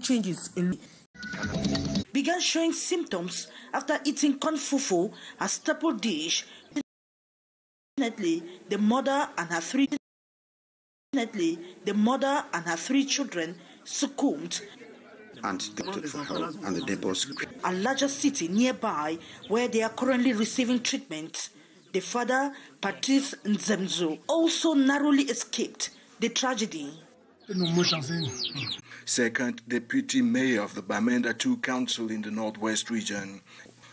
changes in began showing symptoms after eating corn fufu, a staple dish. Fortunately, the mother and her three children succumbed. And detected for help, and the depots. A larger city nearby where they are currently receiving treatment. The father, Patrice Nzemzo, also narrowly escaped the tragedy. Second Deputy Mayor of the Bamenda 2 Council in the Northwest region,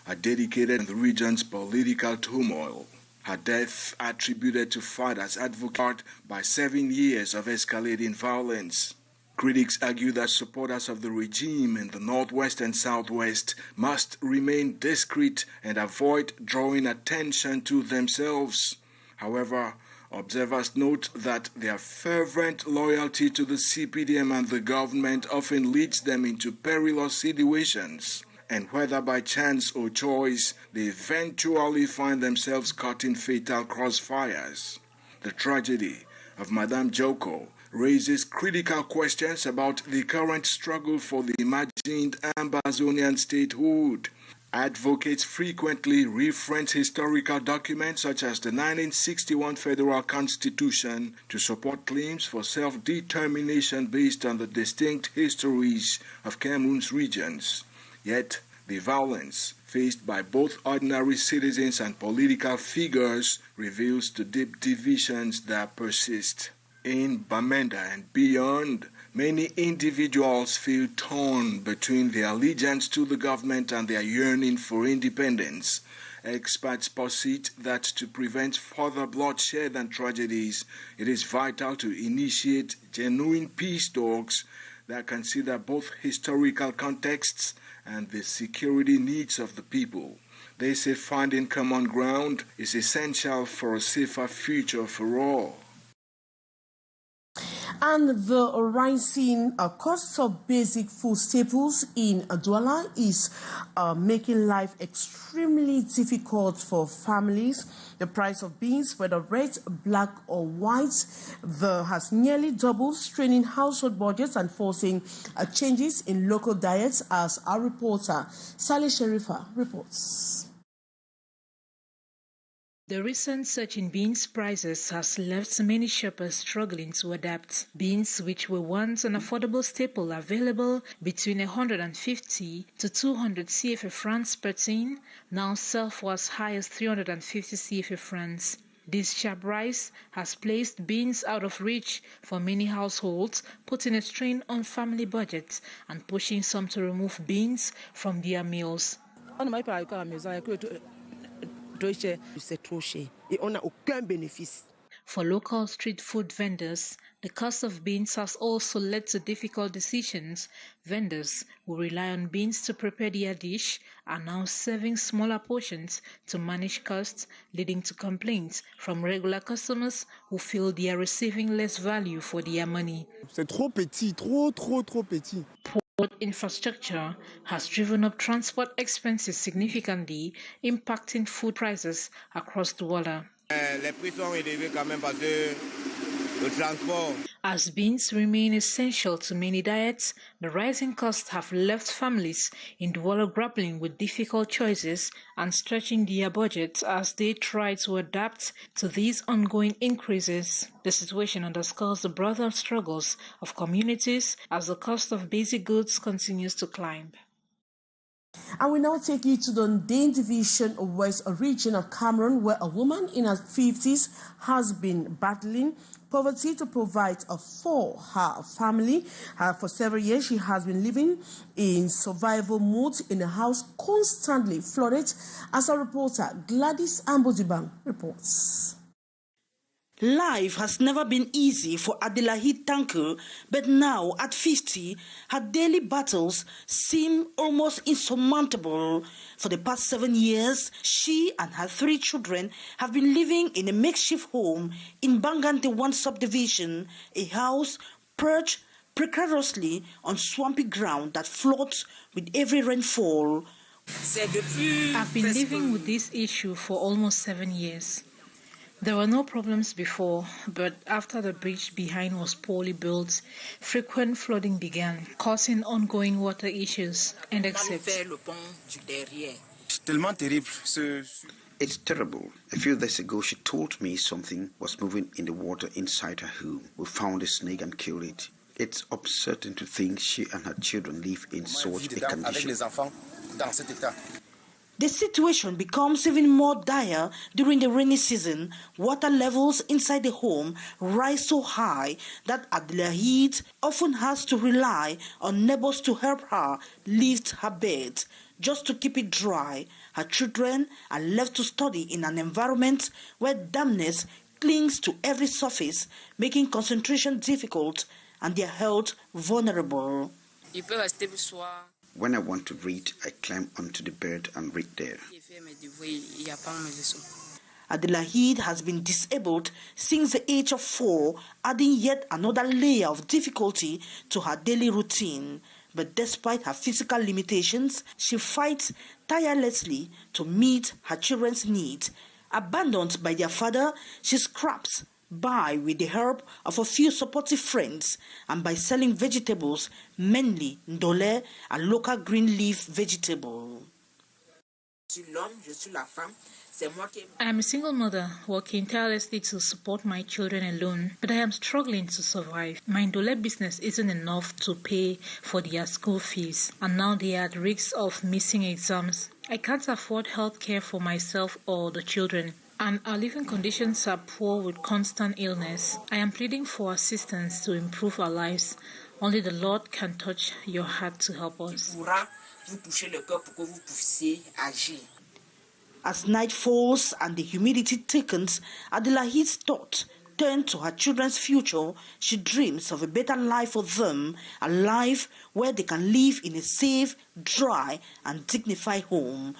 are dedicated in the region's political turmoil. Her death attributed to father's advocate by 7 years of escalating violence. Critics argue that supporters of the regime in the Northwest and Southwest must remain discreet and avoid drawing attention to themselves. However, observers note that their fervent loyalty to the CPDM and the government often leads them into perilous situations, and whether by chance or choice, they eventually find themselves caught in fatal crossfires. The tragedy of Madame Joko raises critical questions about the current struggle for the imagined Ambazonian statehood. Advocates frequently reference historical documents such as the 1961 Federal Constitution to support claims for self-determination based on the distinct histories of Cameroon's regions. Yet, the violence faced by both ordinary citizens and political figures reveals the deep divisions that persist. In Bamenda and beyond, many individuals feel torn between their allegiance to the government and their yearning for independence. Experts posit that to prevent further bloodshed and tragedies, it is vital to initiate genuine peace talks that consider both historical contexts and the security needs of the people. They say finding common ground is essential for a safer future for all. And the rising costs of basic food staples in Douala is making life extremely difficult for families. The price of beans, whether red, black or white, has nearly doubled, straining household budgets and forcing changes in local diets, as our reporter Saleh Sherifa reports. The recent surge in beans prices has left many shoppers struggling to adapt. Beans, which were once an affordable staple available between 150 to 200 CFA francs per tin, now sell for as high as 350 CFA francs. This sharp rise has placed beans out of reach for many households, putting a strain on family budgets and pushing some to remove beans from their meals. For local street food vendors, the cost of beans has also led to difficult decisions. Vendors who rely on beans to prepare their dish are now serving smaller portions to manage costs, leading to complaints from regular customers who feel they are receiving less value for their money. C'est trop petit, trop petit. Poor infrastructure has driven up transport expenses significantly, impacting food prices across Douala. As beans remain essential to many diets, the rising costs have left families in Douala grappling with difficult choices and stretching their budgets as they try to adapt to these ongoing increases. The situation underscores the broader struggles of communities as the cost of basic goods continues to climb. And we now take you to the Dane Division of West region of Cameroon, where a woman in her 50s has been battling poverty to provide for her family. For several years, she has been living in survival mode in a house constantly flooded, as our reporter Gladys Ambodibang reports. Life has never been easy for Adelaide Tanker, but now at 50, her daily battles seem almost insurmountable. For the past 7 years, she and her 3 children have been living in a makeshift home in Bangangte 1 subdivision, a house perched precariously on swampy ground that floods with every rainfall. I've been living with this issue for almost 7 years. There were no problems before, but after the bridge behind was poorly built, frequent flooding began, causing ongoing water issues and except. It's terrible. A few days ago, she told me something was moving in the water inside her home. We found a snake and killed it. It's upsetting to think she and her children live in such a condition. The situation becomes even more dire during the rainy season. Water levels inside the home rise so high that Adelaide often has to rely on neighbors to help her lift her bed just to keep it dry. Her children are left to study in an environment where dampness clings to every surface, making concentration difficult and their health vulnerable. When I want to read, I climb onto the bed and read there. Adelaide has been disabled since the age of 4, adding yet another layer of difficulty to her daily routine. But despite her physical limitations, she fights tirelessly to meet her children's needs. Abandoned by their father, she scraps by with the help of a few supportive friends and by selling vegetables, mainly ndolé, a local green leaf vegetable. I am a single mother working tirelessly to support my children alone, but I am struggling to survive. My ndolé business isn't enough to pay for their school fees, and now they are at risk of missing exams. I can't afford health care for myself or the children, and our living conditions are poor with constant illness. I am pleading for assistance to improve our lives. Only the Lord can touch your heart to help us. As night falls and the humidity thickens, Adelaide's thoughts turn to her children's future. She dreams of a better life for them, a life where they can live in a safe, dry, and dignified home.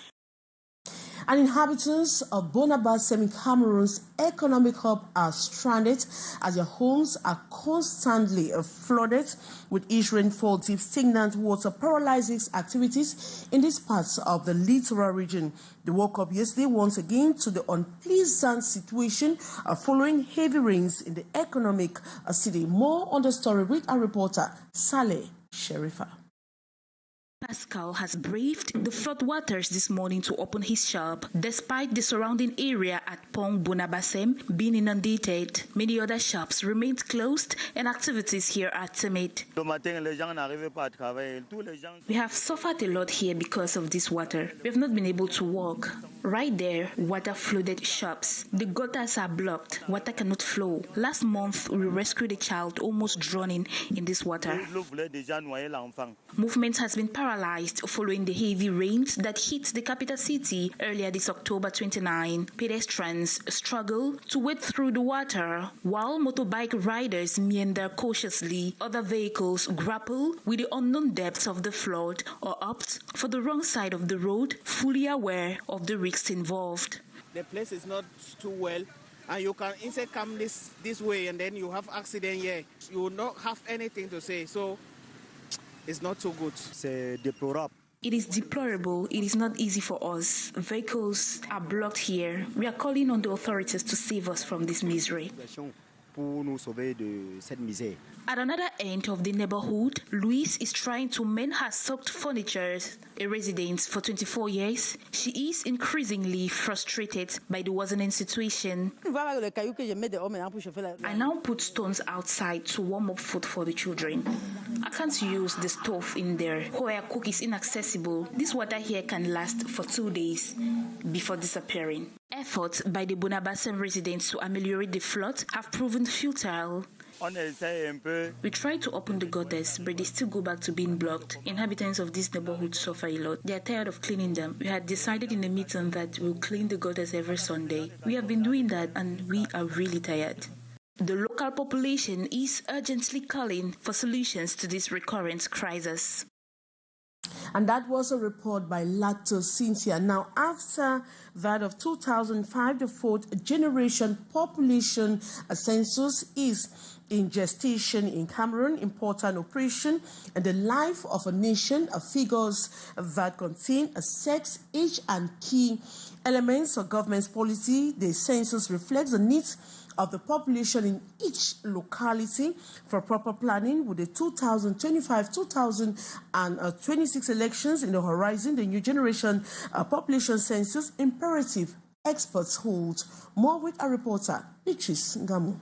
And inhabitants of Bonabasem, Cameroon's economic hub, are stranded as their homes are constantly flooded, with each rainfall deep stagnant water paralyzes activities in these parts of the littoral region. They woke up yesterday once again to the unpleasant situation following heavy rains in the economic city. More on the story with our reporter, Saleh Sherifa. Pascal has braved the floodwaters this morning to open his shop, despite the surrounding area at Pont Bonabasem being inundated. Many other shops remained closed and activities here are timid. We have suffered a lot here because of this water. We have not been able to walk. Right there, water flooded shops. The gutters are blocked. Water cannot flow. Last month, we rescued a child almost drowning in this water. Movement has been paralyzed following the heavy rains that hit the capital city earlier this October 29. Pedestrians struggle to wade through the water, while motorbike riders meander cautiously. Other vehicles grapple with the unknown depths of the flood or opt for the wrong side of the road, fully aware of the risks involved. The place is not too well, and you can easily come this way and then you have accident here. You will not have anything to say, so it's not so good. C'est déplorable. It is deplorable. It is not easy for us. Vehicles are blocked here. We are calling on the authorities to save us from this misery. At another end of the neighborhood, Louise is trying to mend her soaked furniture. A resident for 24 years, she is increasingly frustrated by the worsening situation. I now put stones outside to warm up food for the children. I can't use the stove in there. Where cook is inaccessible. This water here can last for 2 days before disappearing. Efforts by the Bonabasem residents to ameliorate the flood have proven futile. We try to open the gutters, but they still go back to being blocked. Inhabitants of this neighborhood suffer a lot. They are tired of cleaning them. We had decided in the meeting that we'll clean the gutters every Sunday. We have been doing that and we are really tired. The local population is urgently calling for solutions to this recurrent crisis. And that was a report by Lato Cynthia. Now, after that of 2005, the fourth generation population census is in gestation in Cameroon, important operation, and the life of a nation, figures that contain a sex, age, and key elements of government's policy. The census reflects the needs of the population in each locality for proper planning. With the 2025-2026 elections in the horizon, the new generation population census imperative experts hold. More with our reporter, Beatrice Ngamu.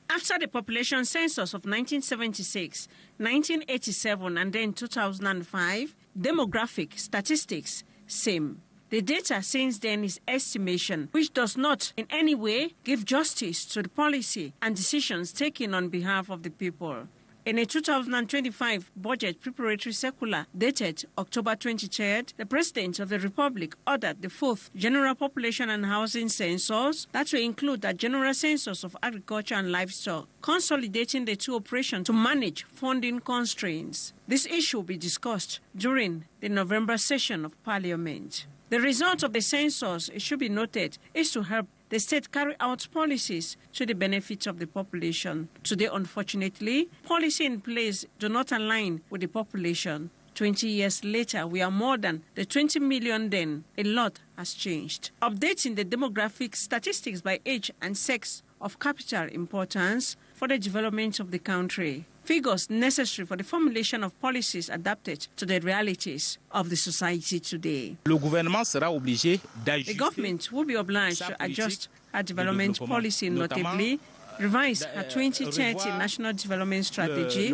After the population census of 1976, 1987, and then 2005, demographic statistics same. The data since then is estimation, which does not in any way give justice to the policy and decisions taken on behalf of the people. In a 2025 budget preparatory circular dated October 23rd, the President of the Republic ordered the fourth General Population and Housing Census that will include a General Census of Agriculture and Livestock, consolidating the two operations to manage funding constraints. This issue will be discussed during the November session of Parliament. The result of the census, it should be noted, is to help the state carry out policies to the benefit of the population. Today, unfortunately, policy in place do not align with the population. 20 years later, we are more than the 20 million then. A lot has changed. Updating the demographic statistics by age and sex of capital importance for the development of the country. Figures necessary for the formulation of policies adapted to the realities of the society today. The government will be obliged to adjust our development policy, notably revise our 2030 National Development Strategy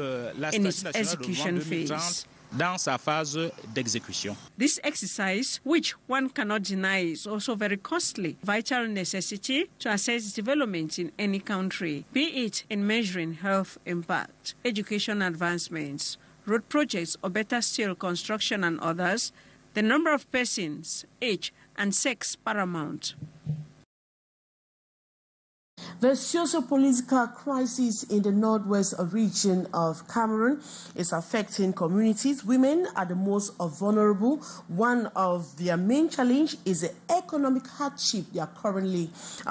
in its execution phase. This exercise, which one cannot deny is also very costly, vital necessity to assess development in any country, be it in measuring health impact, education advancements, road projects, or better still, construction and others, the number of persons, age, and sex paramount. The socio-political crisis in the northwest region of Cameroon is affecting communities. Women are the most vulnerable. One of their main challenges is the economic hardship they are currently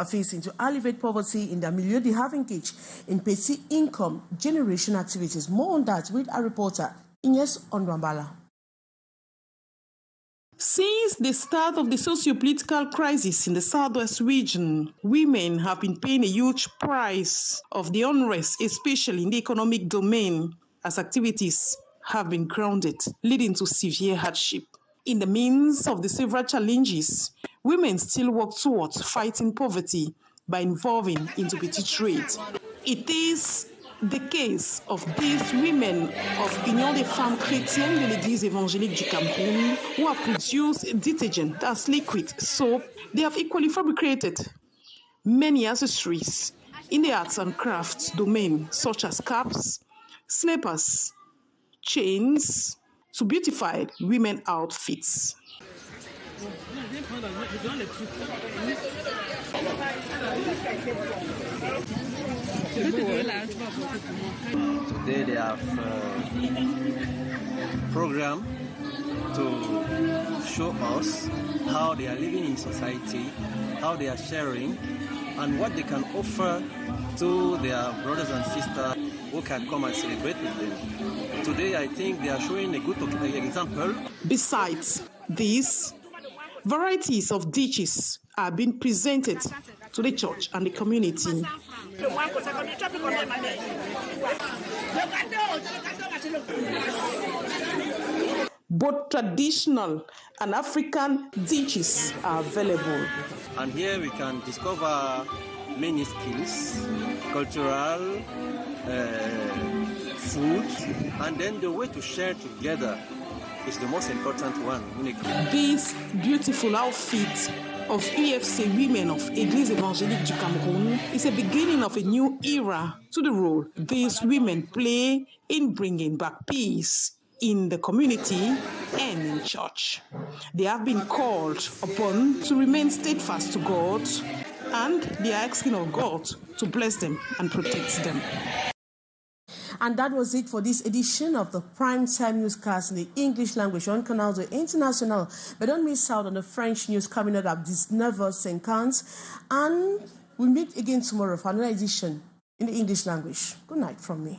facing. To alleviate poverty in their milieu, they have engaged in petty income generation activities. More on that with our reporter, Ines Ondwambala. Since the start of the socio-political crisis in the southwest region, women have been paying a huge price of the unrest, especially in the economic domain, as activities have been grounded, leading to severe hardship. In the midst of the several challenges, women still work towards fighting poverty by involving into petty trade. It is the case of these women of Union des Femmes Chrétiennes de l'Église évangélique du Cameroun who have produced detergent as liquid soap. They have equally fabricated many accessories in the arts and crafts domain, such as caps, slippers, chains, to beautify women outfits. Today they have program to show us how they are living in society, how they are sharing, and what they can offer to their brothers and sisters who can come and celebrate with them. Today I think they are showing a good example. Besides these, varieties of dishes are being presented to the church and the community. Both traditional and African dishes are available. And here we can discover many skills, cultural, food, and then the way to share together is the most important one. This beautiful outfit of EFC women of Église évangélique du Cameroun is a beginning of a new era to the role these women play in bringing back peace in the community and in church. They have been called upon to remain steadfast to God, and they are asking of God to bless them and protect them. And that was it for this edition of the Primetime Newscast in the English language on Canal International. But don't miss out on the French news coming out of 19:50. And we'll meet again tomorrow for another edition in the English language. Good night from me.